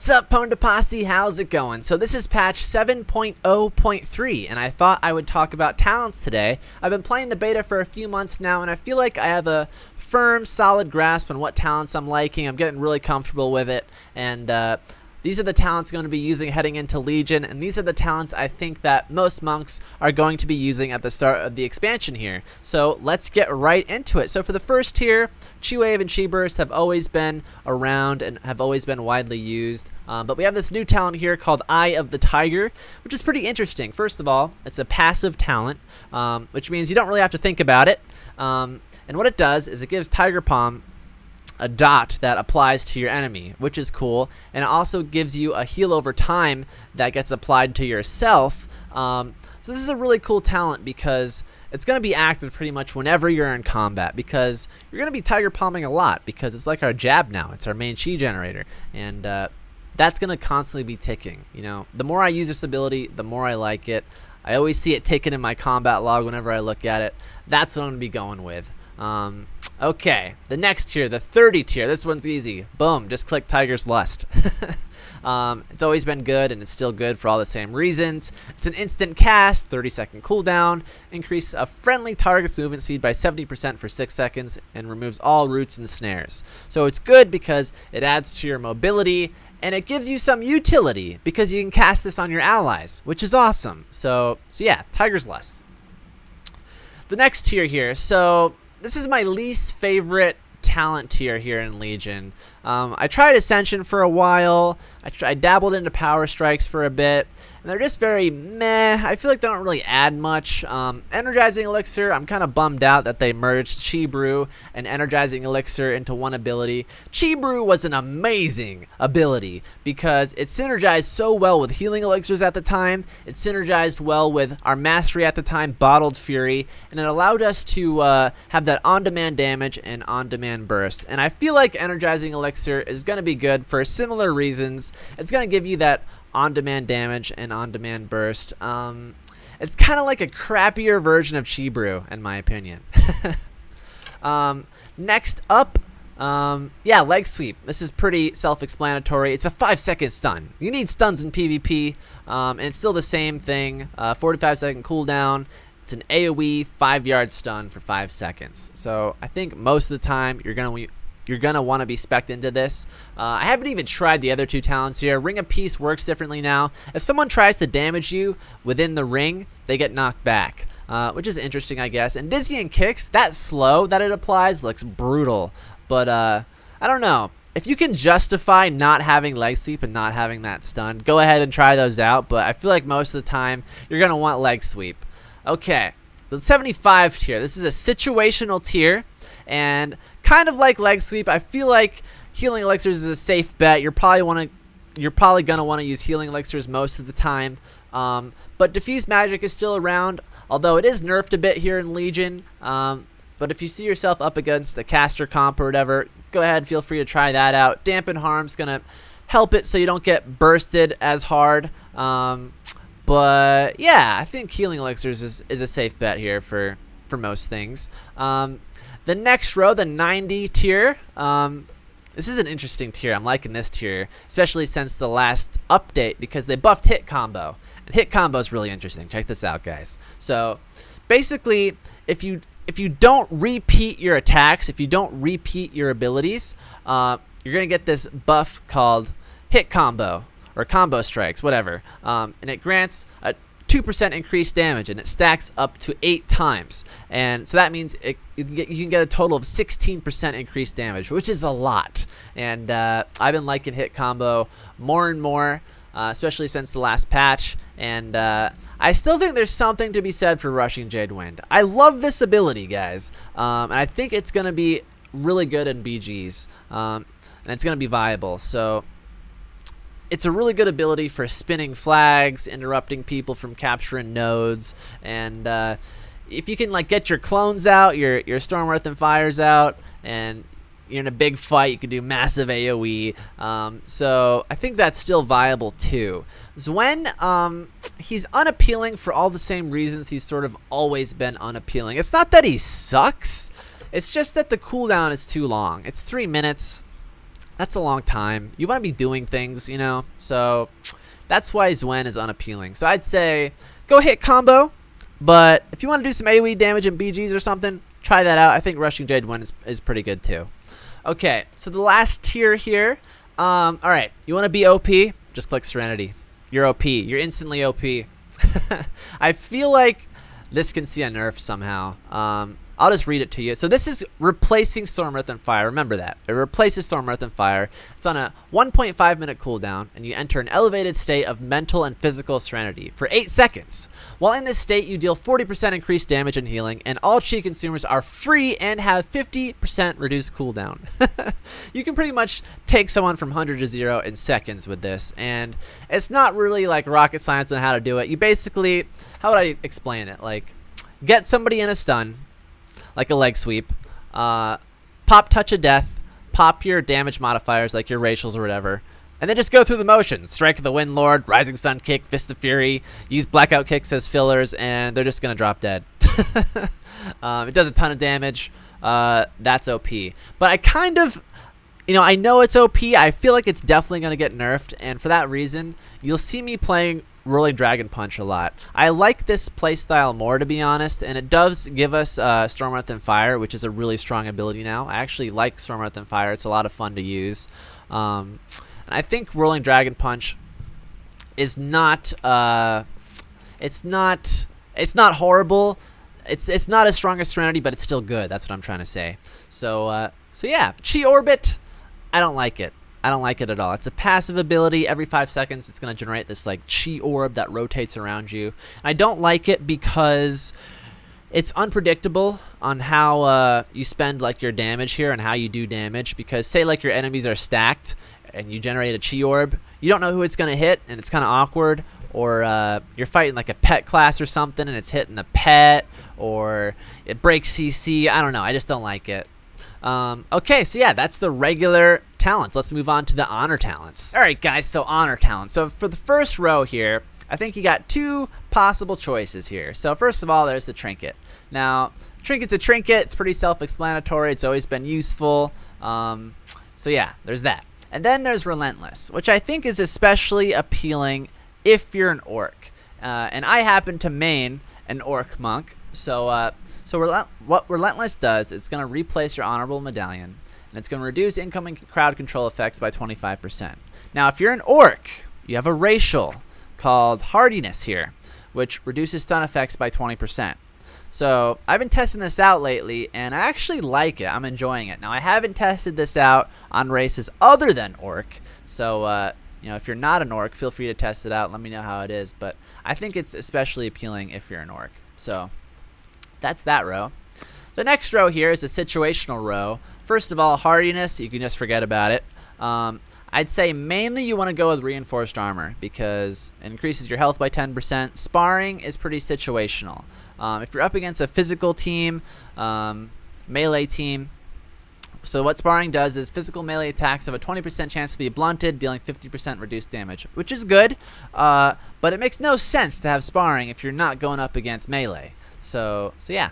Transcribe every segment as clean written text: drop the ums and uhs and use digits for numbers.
What's up, PwndaTV? How's it going? So this is patch 7.0.3, and I thought I would talk about talents today. I've been playing the beta for a few months now, and I feel like I have a firm, solid grasp on what talents I'm liking. I'm getting really comfortable with it, and these are the talents I'm going to be using heading into Legion, and these are the talents I think that most monks are going to be using at the start of the expansion here. So let's get right into it. So for the first tier, Chi Wave and Chi Burst have always been around and have always been widely used, but we have this new talent here called Eye of the Tiger, which is pretty interesting. First of all, it's a passive talent, which means you don't really have to think about it, and what it does is it gives Tiger Palm a dot that applies to your enemy, which is cool, and it also gives you a heal over time that gets applied to yourself. So this is a really cool talent because it's going to be active pretty much whenever you're in combat, because you're going to be Tiger Palming a lot, because it's like our jab now. It's our main chi generator, and that's going to constantly be ticking. You know, the more I use this ability, the more I like it. I always see it ticking in my combat log whenever I look at it. That's what I'm going to be going with. Okay, the next tier, the 30 tier. This one's easy. Boom, just click Tiger's Lust. It's always been good, and it's still good for all the same reasons. It's an instant cast, 30-second cooldown, increase a friendly target's movement speed by 70% for 6 seconds, and removes all roots and snares. So it's good because it adds to your mobility, and it gives you some utility because you can cast this on your allies, which is awesome. So yeah, Tiger's Lust. The next tier here, so this is my least favorite talent tier here in Legion. I tried Ascension for a while. I dabbled into Power Strikes for a bit, and they're just very meh. I feel like they don't really add much. Energizing Elixir, I'm kind of bummed out that they merged Chi Brew and Energizing Elixir into one ability. Chi Brew was an amazing ability because it synergized so well with Healing Elixirs at the time. It synergized well with our Mastery at the time, Bottled Fury, and it allowed us to have that on-demand damage and on-demand burst. And I feel like Energizing Elixir is going to be good for similar reasons. It's going to give you that on-demand damage and on-demand burst. It's kind of like a crappier version of Chi Brew, in my opinion. Next up, yeah, Leg Sweep. This is pretty self-explanatory. It's a 5-second stun. You need stuns in PvP, and it's still the same thing. 45-second cooldown. It's an AoE 5-yard stun for 5 seconds. So I think most of the time you're gonna want to be spec'd into this. I haven't even tried the other two talents here. Ring of Peace works differently now. If someone tries to damage you within the ring, they get knocked back, which is interesting, I guess. And Dizzying Kicks, that slow that it applies looks brutal, but I don't know. If you can justify not having Leg Sweep and not having that stun, go ahead and try those out, but I feel like most of the time you're gonna want Leg Sweep. Okay, the 75 tier. This is a situational tier, and kind of like Leg Sweep, I feel like Healing Elixirs is a safe bet. You're probably gonna want to use Healing Elixirs most of the time. But Diffuse Magic is still around, although it is nerfed a bit here in Legion. But if you see yourself up against a caster comp or whatever, go ahead, feel free to try that out. Dampen Harm's gonna help it so you don't get bursted as hard. But yeah, I think Healing Elixirs is a safe bet here for most things. The next row, the 90 tier, this is an interesting tier. I'm liking this tier, especially since the last update because they buffed hit combo. And hit combo is really interesting. Check this out, guys. So basically, if you don't repeat your attacks, if you don't repeat your abilities, you're going to get this buff called hit combo or combo strikes, whatever. And it grants a 2% increased damage, and it stacks up to 8 times. And so that means you can get a total of 16% increased damage, which is a lot. And I've been liking hit combo more and more, especially since the last patch. And I still think there's something to be said for Rushing Jade Wind. I love this ability, guys. And I think it's going to be really good in BGs. And it's going to be viable. So it's a really good ability for spinning flags, interrupting people from capturing nodes, and if you can like get your clones out, your Stormworth and Fires out, and you're in a big fight, you can do massive AoE. So I think that's still viable too. Zwen, he's unappealing for all the same reasons he's sort of always been unappealing. It's not that he sucks, it's just that the cooldown is too long. It's 3 minutes. that's a long time. You want to be doing things, you know? So that's why Zwen is unappealing. So I'd say go hit combo, but if you want to do some AoE damage in BGs or something, try that out. I think Rushing Jade Wind is pretty good too. Okay, so the last tier here. All right, you want to be OP? Just click Serenity. You're OP. You're instantly OP. I feel like this can see a nerf somehow. I'll just read it to you. So this is replacing Storm, Earth, and Fire. Remember that. It replaces Storm, Earth, and Fire. It's on a 1.5 minute cooldown, and you enter an elevated state of mental and physical serenity for 8 seconds. While in this state, you deal 40% increased damage and healing, and all chi consumers are free and have 50% reduced cooldown. You can pretty much take someone from 100 to 0 in seconds with this, and it's not really like rocket science on how to do it. You basically, how would I explain it? Like, get somebody in a stun, like a leg sweep, pop Touch of Death, pop your damage modifiers like your racials or whatever, and then just go through the motions. Strike of the Wind Lord, Rising Sun Kick, Fist of Fury, use Blackout Kicks as fillers, and they're just going to drop dead. It does a ton of damage. That's OP. But I kind of, I know it's OP. I feel like it's definitely going to get nerfed, and for that reason, you'll see me playing Rolling Dragon Punch a lot. I like this playstyle more, to be honest, and it does give us Storm, Earth, and Fire, which is a really strong ability now. I actually like Storm, Earth, and Fire. It's a lot of fun to use. And I think Rolling Dragon Punch is not it's not horrible. It's not as strong as Serenity, but it's still good. That's what I'm trying to say. So yeah, Chi Orbit, I don't like it. I don't like it at all. It's a passive ability. Every 5 seconds, it's going to generate this like chi orb that rotates around you. I don't like it because it's unpredictable on how you spend like your damage here and how you do damage. Because say like your enemies are stacked and you generate a chi orb, you don't know who it's going to hit, and it's kind of awkward. Or you're fighting like a pet class or something, and it's hitting the pet, or it breaks CC. I don't know. I just don't like it. Okay, so yeah, that's the regular talents. Let's move on to the honor talents. All right, guys, so honor talents. So for the first row here, I think you got 2 possible choices here. So first of all, there's the trinket. Now, trinket's a trinket. It's pretty self-explanatory. It's always been useful. So yeah, there's that. And then there's relentless, which I think is especially appealing if you're an orc. And I happen to main an orc monk. So what relentless does, it's going to replace your honorable medallion, and it's going to reduce incoming crowd control effects by 25%. Now, if you're an orc, you have a racial called hardiness here, which reduces stun effects by 20%. So I've been testing this out lately, and I actually like it. I'm enjoying it. Now, I haven't tested this out on races other than orc, so if you're not an orc, feel free to test it out. Let me know how it is, but I think it's especially appealing if you're an orc. So that's that row. The next row here is a situational row. First of all, hardiness, you can just forget about it. I'd say mainly you want to go with reinforced armor because it increases your health by 10%. Sparring is pretty situational. If you're up against a physical team, melee team, so what sparring does is physical melee attacks have a 20% chance to be blunted, dealing 50% reduced damage, which is good, but it makes no sense to have sparring if you're not going up against melee. So yeah.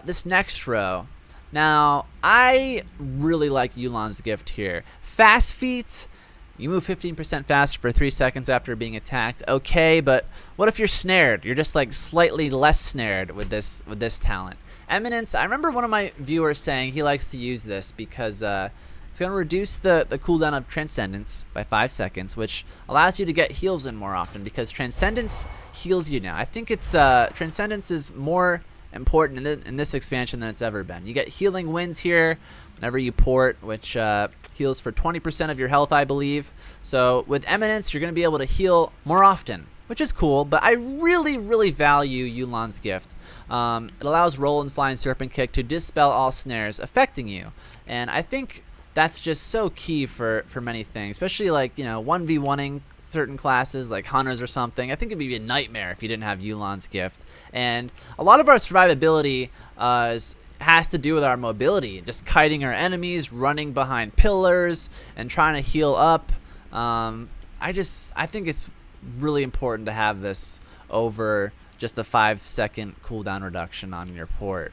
This next row. Now, I really like Yu'lon's Gift here. Fast feet, you move 15% faster for 3 seconds after being attacked. Okay, but what if you're snared? You're just like slightly less snared with this talent. Eminence, I remember one of my viewers saying he likes to use this because it's going to reduce the cooldown of Transcendence by 5 seconds, which allows you to get heals in more often because Transcendence heals you now. I think it's Transcendence is more important in this expansion than it's ever been. You get healing winds here whenever you port, which heals for 20% of your health, I believe. So with Eminence, you're going to be able to heal more often, which is cool, but I really, really value Yu'lon's Gift. It allows Roll and Flying Serpent Kick to dispel all snares affecting you, and I think that's just so key for many things, especially like 1v1ing certain classes like hunters or something. I think it'd be a nightmare if you didn't have Yu'lon's Gift. And a lot of our survivability has to do with our mobility, just kiting our enemies, running behind pillars, and trying to heal up. I think it's really important to have this over just a 5-second cooldown reduction on your port.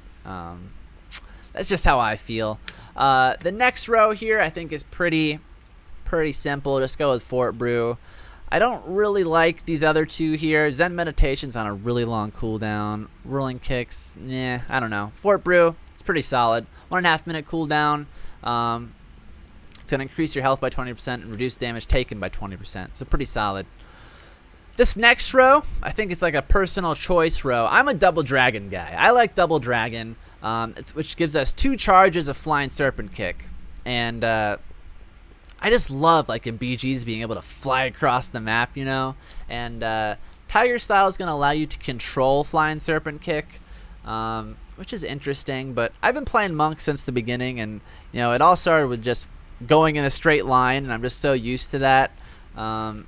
That's just how I feel. The next row here I think is pretty simple. Just go with Fort Brew. I don't really like these other two here. Zen Meditation's on a really long cooldown. Whirling Kicks, I don't know. Fort Brew, it's pretty solid. 1.5 minute cooldown. It's going to increase your health by 20% and reduce damage taken by 20%. So pretty solid. This next row, I think it's like a personal choice row. I'm a Double Dragon guy. I like Double Dragon, which gives us 2 charges of Flying Serpent Kick. And I just love, like in BGs, being able to fly across the map, you know? And Tiger Style is going to allow you to control Flying Serpent Kick, which is interesting. But I've been playing Monk since the beginning, and you know, it all started with just going in a straight line, and I'm just so used to that.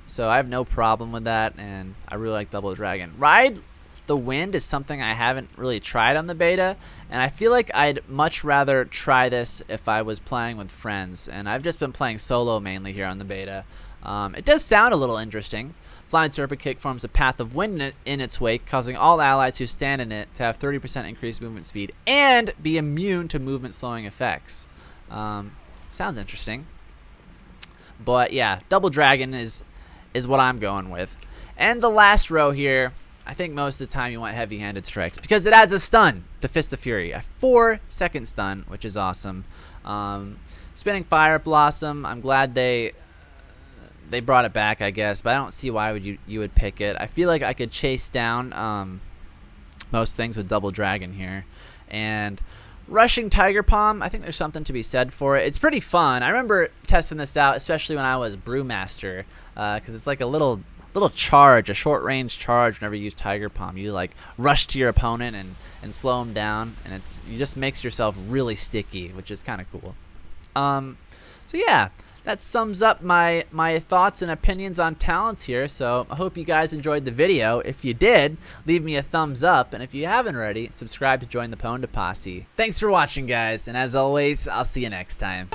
So I have no problem with that, and I really like Double Dragon. Ride the Wind is something I haven't really tried on the beta, and I feel like I'd much rather try this if I was playing with friends, and I've just been playing solo mainly here on the beta. It does sound a little interesting. Flying Serpent Kick forms a path of wind in its wake, causing all allies who stand in it to have 30% increased movement speed and be immune to movement slowing effects. Sounds interesting. But yeah, Double Dragon is what I'm going with. And the last row here, I think most of the time you want heavy-handed strikes because it adds a stun to Fist of Fury, a 4-second stun, which is awesome. Spinning Fire Blossom, I'm glad they brought it back, I guess, but I don't see why you would pick it. I feel like I could chase down most things with Double Dragon here. And Rushing Tiger Palm, I think there's something to be said for it. It's pretty fun. I remember testing this out, especially when I was Brewmaster, because it's like a little charge, a short-range charge whenever you use Tiger Palm. You like rush to your opponent and slow him down, and you just makes yourself really sticky, which is kind of cool. So yeah, that sums up my thoughts and opinions on talents here. So I hope you guys enjoyed the video. If you did, leave me a thumbs up, and if you haven't already, subscribe to join the Pwnda Posse. Thanks for watching, guys, and as always, I'll see you next time.